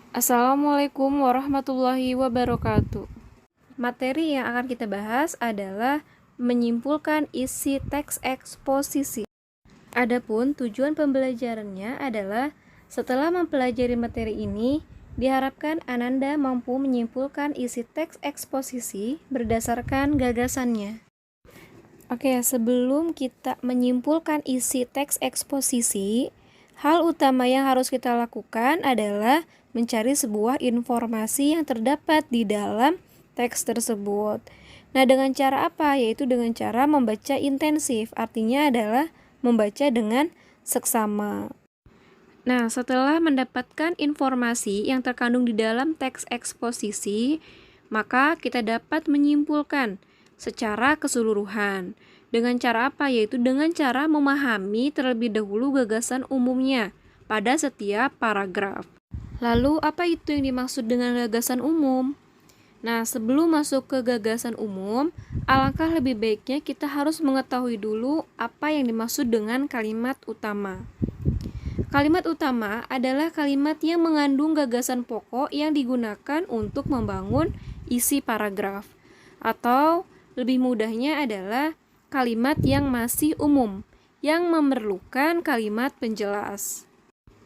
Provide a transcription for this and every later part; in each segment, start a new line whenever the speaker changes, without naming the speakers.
Assalamualaikum warahmatullahi wabarakatuh. Materi yang akan kita bahas adalah menyimpulkan isi teks eksposisi. Adapun tujuan pembelajarannya adalah setelah mempelajari materi ini, diharapkan Ananda mampu menyimpulkan isi teks eksposisi berdasarkan gagasannya. Oke, sebelum kita menyimpulkan isi teks eksposisi, hal utama yang harus kita lakukan adalah mencari sebuah informasi yang terdapat di dalam teks tersebut. Nah, dengan cara apa? Yaitu dengan cara membaca intensif, artinya adalah membaca dengan seksama. Nah, setelah mendapatkan informasi yang terkandung di dalam teks eksposisi, maka kita dapat menyimpulkan secara keseluruhan. Dengan cara apa? Yaitu dengan cara memahami terlebih dahulu gagasan umumnya pada setiap paragraf. Lalu, apa itu yang dimaksud dengan gagasan umum? Nah, sebelum masuk ke gagasan umum, alangkah lebih baiknya kita harus mengetahui dulu apa yang dimaksud dengan kalimat utama. Kalimat utama adalah kalimat yang mengandung gagasan pokok yang digunakan untuk membangun isi paragraf. Atau lebih mudahnya adalah kalimat yang masih umum, yang memerlukan kalimat penjelas.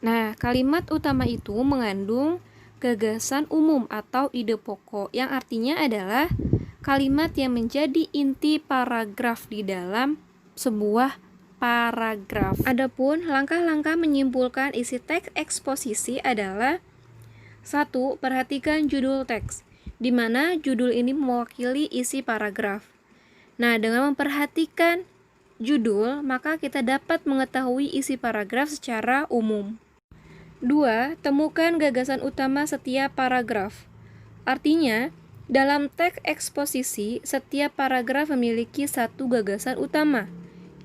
Nah, kalimat utama itu mengandung gagasan umum atau ide pokok yang artinya adalah kalimat yang menjadi inti paragraf di dalam sebuah paragraf. Adapun langkah-langkah menyimpulkan isi teks eksposisi adalah 1. Perhatikan judul teks, di mana judul ini mewakili isi paragraf. Nah, dengan memperhatikan judul, maka kita dapat mengetahui isi paragraf secara umum. 2. Temukan gagasan utama setiap paragraf. Artinya, dalam teks eksposisi, setiap paragraf memiliki satu gagasan utama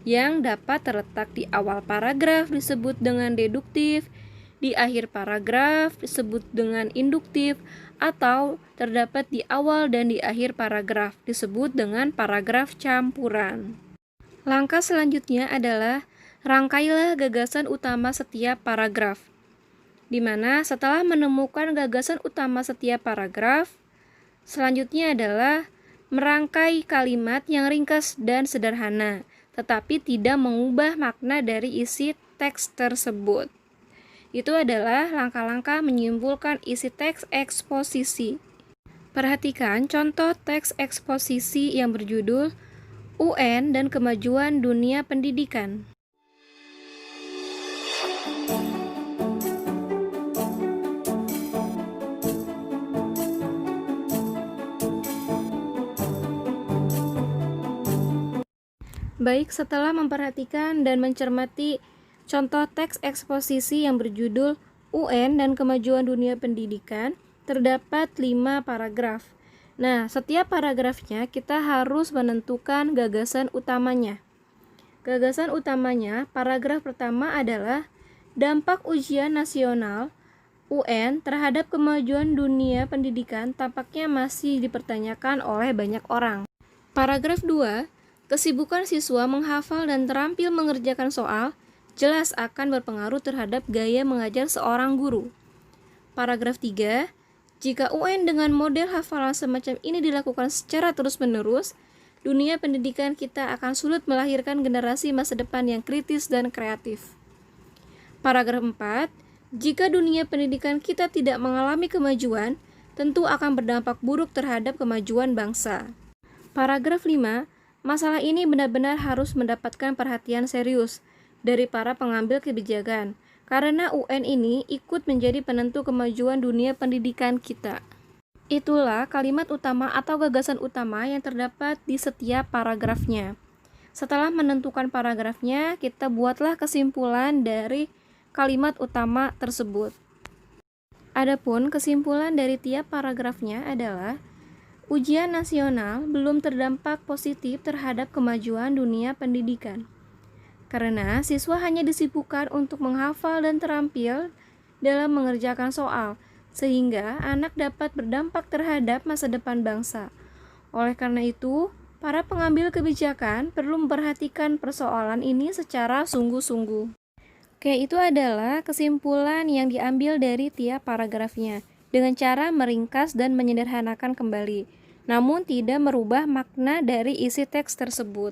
yang dapat terletak di awal paragraf disebut dengan deduktif, di akhir paragraf disebut dengan induktif, atau terdapat di awal dan di akhir paragraf disebut dengan paragraf campuran. Langkah selanjutnya adalah rangkailah gagasan utama setiap paragraf, di mana setelah menemukan gagasan utama setiap paragraf, selanjutnya adalah merangkai kalimat yang ringkas dan sederhana, tetapi tidak mengubah makna dari isi teks tersebut. Itu adalah langkah-langkah menyimpulkan isi teks eksposisi. Perhatikan contoh teks eksposisi yang berjudul UN dan Kemajuan Dunia Pendidikan. Baik, setelah memperhatikan dan mencermati contoh teks eksposisi yang berjudul UN dan Kemajuan Dunia Pendidikan, terdapat 5 paragraf. Nah, setiap paragrafnya kita harus menentukan gagasan utamanya. Gagasan utamanya, paragraf pertama adalah dampak ujian nasional UN terhadap kemajuan dunia pendidikan tampaknya masih dipertanyakan oleh banyak orang. Paragraf 2, kesibukan siswa menghafal dan terampil mengerjakan soal jelas akan berpengaruh terhadap gaya mengajar seorang guru. Paragraf 3, jika UN dengan model hafalan semacam ini dilakukan secara terus-menerus, dunia pendidikan kita akan sulit melahirkan generasi masa depan yang kritis dan kreatif. Paragraf 4, jika dunia pendidikan kita tidak mengalami kemajuan, tentu akan berdampak buruk terhadap kemajuan bangsa. Paragraf 5, masalah ini benar-benar harus mendapatkan perhatian serius dari para pengambil kebijakan, karena UN ini ikut menjadi penentu kemajuan dunia pendidikan kita. Itulah kalimat utama atau gagasan utama yang terdapat di setiap paragrafnya. Setelah menentukan paragrafnya, kita buatlah kesimpulan dari kalimat utama tersebut. Adapun kesimpulan dari tiap paragrafnya adalah ujian nasional belum terdampak positif terhadap kemajuan dunia pendidikan, karena siswa hanya disibukkan untuk menghafal dan terampil dalam mengerjakan soal, sehingga anak dapat berdampak terhadap masa depan bangsa. Oleh karena itu, para pengambil kebijakan perlu memperhatikan persoalan ini secara sungguh-sungguh. Oke, itu adalah kesimpulan yang diambil dari tiap paragrafnya dengan cara meringkas dan menyederhanakan kembali, namun tidak merubah makna dari isi teks tersebut.